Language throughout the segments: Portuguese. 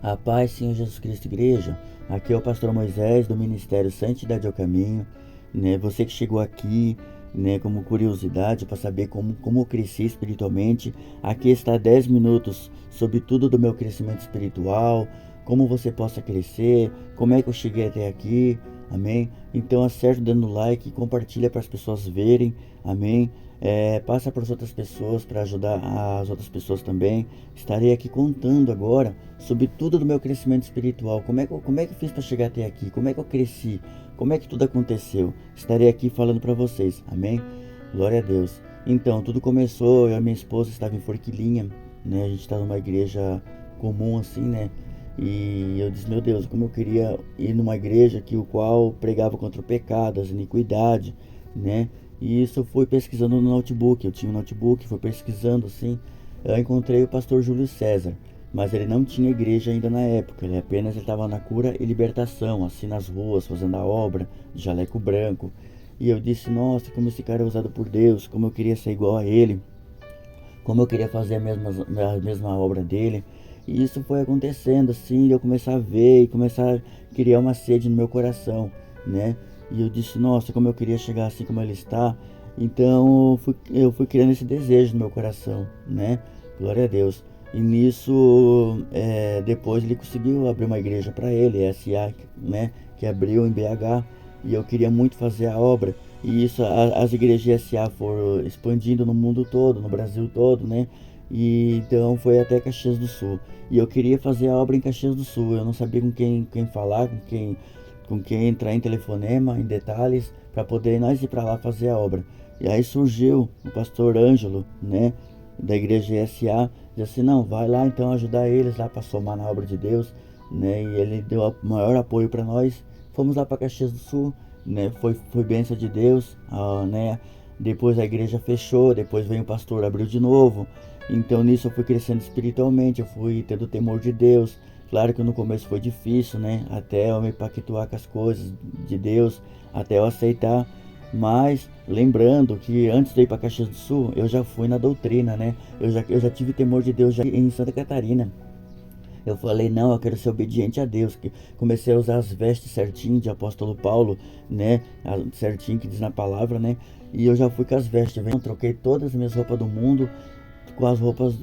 A paz, Senhor Jesus Cristo, igreja. Aqui é o pastor Moisés do Ministério Santidade ao Caminho, né? Você que chegou aqui, né, como curiosidade para saber como eu cresci espiritualmente, aqui está 10 minutos sobre tudo do meu crescimento espiritual, como você possa crescer, como é que eu cheguei até aqui, amém? Então acerta dando like, compartilha para as pessoas verem, amém? Passa para as outras pessoas, para ajudar as outras pessoas também. Estarei aqui contando agora sobre tudo do meu crescimento espiritual, como é que eu fiz para chegar até aqui, como é que eu cresci, como é que tudo aconteceu. Estarei aqui falando para vocês, amém? Glória a Deus. Então, tudo começou, eu e minha esposa estava em Forquilinha, né? A gente está numa igreja comum assim, né? E eu disse, meu Deus, como eu queria ir numa igreja que o qual pregava contra o pecado, as iniquidades, né? E isso eu fui pesquisando no notebook, eu tinha um notebook, fui pesquisando assim, eu encontrei o pastor Júlio César, mas ele não tinha igreja ainda na época, ele apenas estava na cura e libertação, assim nas ruas, fazendo a obra, de jaleco branco. E eu disse, nossa, como esse cara é usado por Deus, como eu queria ser igual a ele, como eu queria fazer a mesma obra dele. E isso foi acontecendo assim, eu começar a ver e começar a criar uma sede no meu coração, né? E eu disse, nossa, como eu queria chegar assim como ele está. Então eu fui criando esse desejo no meu coração, né? Glória a Deus. E nisso, depois ele conseguiu abrir uma igreja para ele, SA, né? Que abriu em BH. E eu queria muito fazer a obra. E isso, as igrejas SA foram expandindo no mundo todo, no Brasil todo, né? E então foi até Caxias do Sul. E eu queria fazer a obra em Caxias do Sul. Eu não sabia com quem falar, com quem entrar em telefonema, em detalhes, para poder nós ir para lá fazer a obra. E aí surgiu o pastor Ângelo, né, da igreja SA, disse assim, não, vai lá então ajudar eles lá para somar na obra de Deus, né, e ele deu o maior apoio para nós. Fomos lá para Caxias do Sul, né, foi bênção de Deus, né, depois a igreja fechou, depois veio o pastor, abriu de novo. Então nisso eu fui crescendo espiritualmente, eu fui tendo temor de Deus. Claro que no começo foi difícil, né? Até eu me pactuar com as coisas de Deus, até eu aceitar. Mas lembrando que antes de ir para Caxias do Sul, eu já fui na doutrina, né? Eu já tive temor de Deus já em Santa Catarina. Eu falei, não, eu quero ser obediente a Deus. Que comecei a usar as vestes certinho de apóstolo Paulo, né? Certinho que diz na palavra, né? E eu já fui com as vestes, eu troquei todas as minhas roupas do mundo com as roupas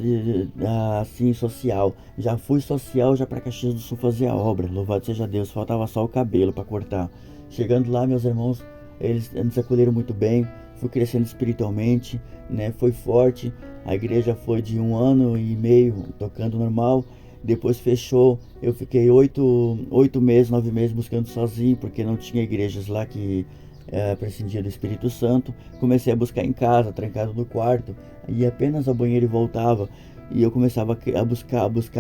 assim, social. Já fui social já para Caxias do Sul fazer a obra. Louvado seja Deus, faltava só o cabelo para cortar. Chegando lá, meus irmãos, eles nos acolheram muito bem. Fui crescendo espiritualmente, né? Foi forte. A igreja foi de 1 ano e meio tocando normal. Depois fechou. Eu fiquei 8 meses, 9 meses buscando sozinho, porque não tinha igrejas lá que prescindia do Espírito Santo. Comecei a buscar em casa, trancado no quarto, ia apenas ao banheiro e voltava. E eu começava a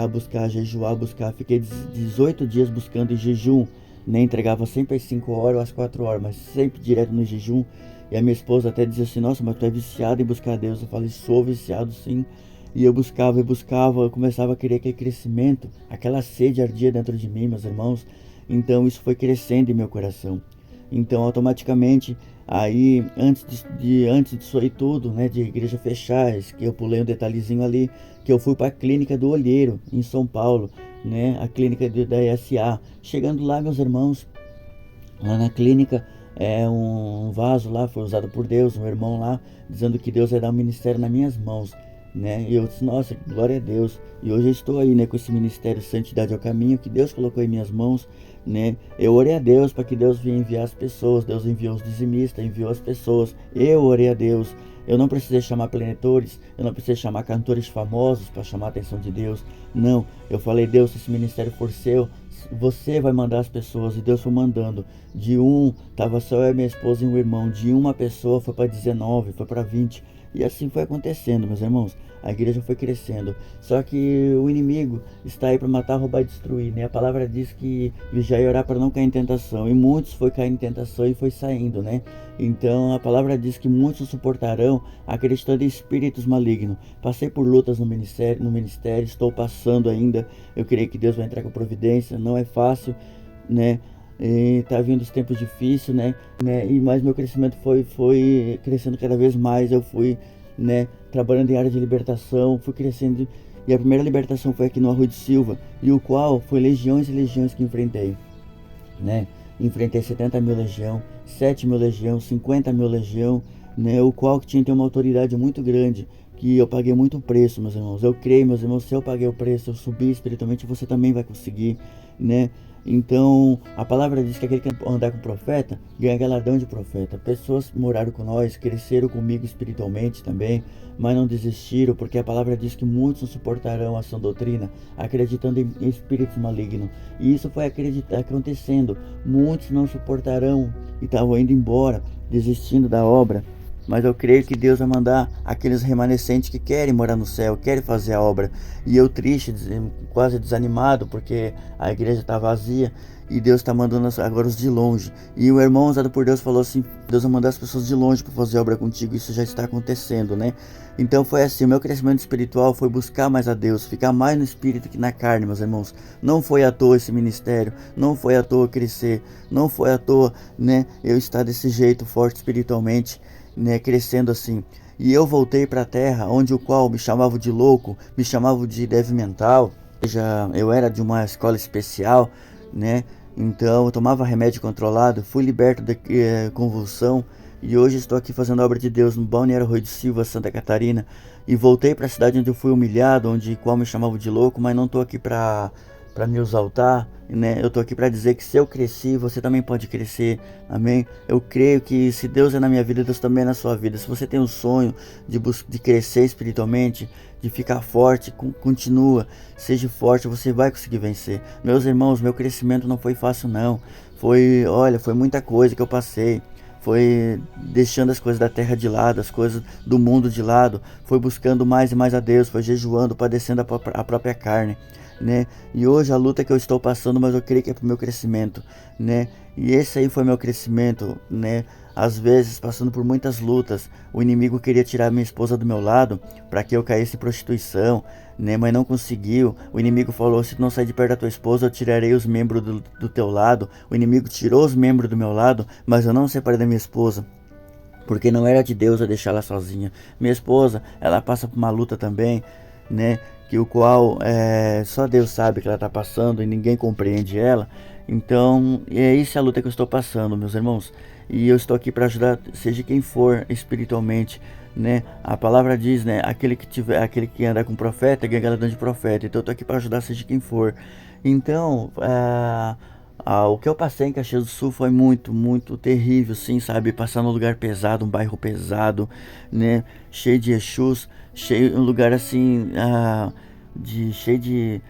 buscar, jejuar, a buscar. Fiquei 18 dias buscando em jejum, né? Entregava sempre às 5 horas ou às 4 horas, mas sempre direto no jejum. E a minha esposa até dizia assim, nossa, mas tu é viciado em buscar a Deus. Eu falei, sou viciado sim. E eu buscava, eu começava a querer aquele crescimento, aquela sede ardia dentro de mim, meus irmãos. Então isso foi crescendo em meu coração. Então automaticamente, aí antes disso aí tudo, né, de igreja fechar, que eu pulei um detalhezinho ali, que eu fui para a clínica do Olheiro, em São Paulo, né, a clínica da SA. Chegando lá, meus irmãos, lá na clínica, um vaso lá foi usado por Deus, um irmão lá, dizendo que Deus ia dar um ministério nas minhas mãos, né? E eu disse, nossa, glória a Deus. E hoje eu estou aí, né, com esse ministério Santidade ao Caminho, que Deus colocou em minhas mãos, né? Eu orei a Deus para que Deus vinha enviar as pessoas. Deus enviou os dizimistas, enviou as pessoas. Eu orei a Deus. Eu não precisei chamar plenitores, eu não precisei chamar cantores famosos para chamar a atenção de Deus. Não, eu falei, Deus, se esse ministério for seu, você vai mandar as pessoas. E Deus foi mandando. Tava só eu e minha esposa e um irmão. De uma pessoa foi para 19, foi para 20. E assim foi acontecendo, meus irmãos. A igreja foi crescendo. Só que o inimigo está aí para matar, roubar e destruir, né? A palavra diz que vigiar e orar para não cair em tentação. E muitos foi cair em tentação e foi saindo, né? Então a palavra diz que muitos suportarão acreditando em espíritos malignos. Passei por lutas no ministério, estou passando ainda. Eu creio que Deus vai entrar com providência. Não é fácil, né? E tá vindo os tempos difíceis, né? Mas meu crescimento foi crescendo cada vez mais. Eu fui, né, trabalhando em área de libertação, fui crescendo E a primeira libertação foi aqui no Arroio de Silva, e o qual foi legiões e legiões que enfrentei, né? Enfrentei 70 mil legião, 7 mil legião, 50 mil legião, né? O qual tinha que ter uma autoridade muito grande, que eu paguei muito preço, meus irmãos. Eu creio, meus irmãos, se eu paguei o preço, eu subi espiritualmente, você também vai conseguir, né? Então, a palavra diz que aquele que andar com profeta, ganha galardão de profeta. Pessoas moraram com nós, cresceram comigo espiritualmente também, mas não desistiram, porque a palavra diz que muitos não suportarão a sã doutrina, acreditando em espíritos malignos. E isso foi acontecendo. Muitos não suportarão e estavam indo embora, desistindo da obra. Mas eu creio que Deus vai mandar aqueles remanescentes que querem morar no céu, querem fazer a obra. E eu triste, quase desanimado, porque a igreja está vazia e Deus está mandando agora os de longe. E o irmão usado por Deus falou assim, Deus vai mandar as pessoas de longe para fazer a obra contigo. Isso já está acontecendo, né? Então foi assim, o meu crescimento espiritual foi buscar mais a Deus, ficar mais no espírito que na carne, meus irmãos. Não foi à toa esse ministério, não foi à toa crescer, não foi à toa, né, eu estar desse jeito forte espiritualmente, né, crescendo assim. E eu voltei para a terra, onde o qual me chamavam de louco, me chamavam de débil mental. Eu era de uma escola especial, né? Então eu tomava remédio controlado, fui liberto da convulsão e hoje estou aqui fazendo a obra de Deus no Balneário Arroio de Silva, Santa Catarina. E voltei para a cidade onde eu fui humilhado, onde qual me chamavam de louco, mas não estou aqui para me exaltar, né? Eu tô aqui para dizer que se eu cresci, você também pode crescer, amém? Eu creio que se Deus é na minha vida, Deus também é na sua vida. Se você tem um sonho de crescer espiritualmente, de ficar forte, continua, seja forte, você vai conseguir vencer. Meus irmãos, meu crescimento não foi fácil não, foi muita coisa que eu passei. Foi deixando as coisas da terra de lado, as coisas do mundo de lado, foi buscando mais e mais a Deus, foi jejuando, padecendo a própria carne, né? E hoje a luta que eu estou passando, mas eu creio que é pro meu crescimento, né? E esse aí foi meu crescimento, né? Às vezes, passando por muitas lutas, o inimigo queria tirar minha esposa do meu lado para que eu caísse em prostituição, né? Mas não conseguiu. O inimigo falou: se tu não sair de perto da tua esposa, eu tirarei os membros do teu lado. O inimigo tirou os membros do meu lado, mas eu não separei da minha esposa, porque não era de Deus eu deixar ela sozinha. Minha esposa, ela passa por uma luta também, né? Que o qual só Deus sabe que ela está passando e ninguém compreende ela. Então, é isso a luta que eu estou passando, meus irmãos. E eu estou aqui para ajudar, seja quem for espiritualmente, né? A palavra diz, né? Aquele que andar com profeta ganha galardão de profeta. Então eu estou aqui para ajudar, seja quem for. Então, o que eu passei em Caxias do Sul foi muito, muito terrível, sim, sabe? Passar num lugar pesado, um bairro pesado, né? Cheio de Exus, um lugar assim, cheio de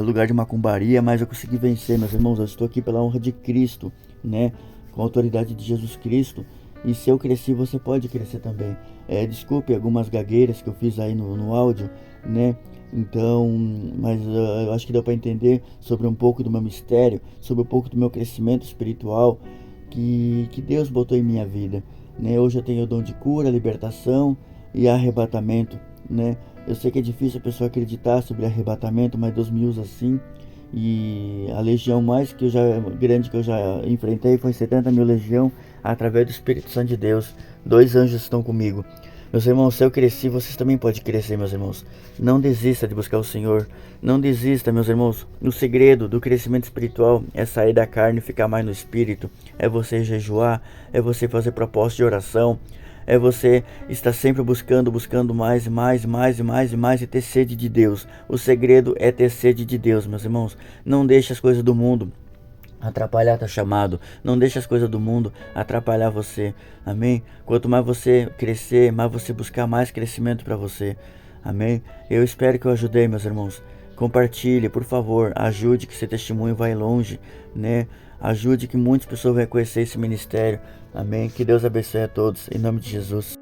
lugar de macumbaria, mas eu consegui vencer, meus irmãos. Eu estou aqui pela honra de Cristo, né? Com a autoridade de Jesus Cristo. E se eu cresci, você pode crescer também. Desculpe algumas gagueiras que eu fiz aí no áudio, né? Então, mas eu acho que deu para entender sobre um pouco do meu mistério, sobre um pouco do meu crescimento espiritual que Deus botou em minha vida, né? Hoje eu tenho o dom de cura, libertação e arrebatamento, né? Eu sei que é difícil a pessoa acreditar sobre arrebatamento, mas Deus me usa assim. E a legião mais grande que eu já enfrentei foi 70 mil legião através do Espírito Santo de Deus. 2 anjos estão comigo. Meus irmãos, se eu cresci, vocês também podem crescer, meus irmãos. Não desista de buscar o Senhor. Não desista, meus irmãos. O segredo do crescimento espiritual é sair da carne e ficar mais no espírito. É você jejuar, é você fazer propósito de oração. É você estar sempre buscando mais e mais e mais e mais e mais e ter sede de Deus. O segredo é ter sede de Deus, meus irmãos. Não deixe as coisas do mundo atrapalhar teu chamado. Não deixe as coisas do mundo atrapalhar você. Amém? Quanto mais você crescer, mais você buscar mais crescimento para você. Amém? Eu espero que eu ajudei, meus irmãos. Compartilhe, por favor. Ajude que seu testemunho vai longe, né? Ajude que muitas pessoas venham conhecer esse ministério. Amém? Que Deus abençoe a todos. Em nome de Jesus.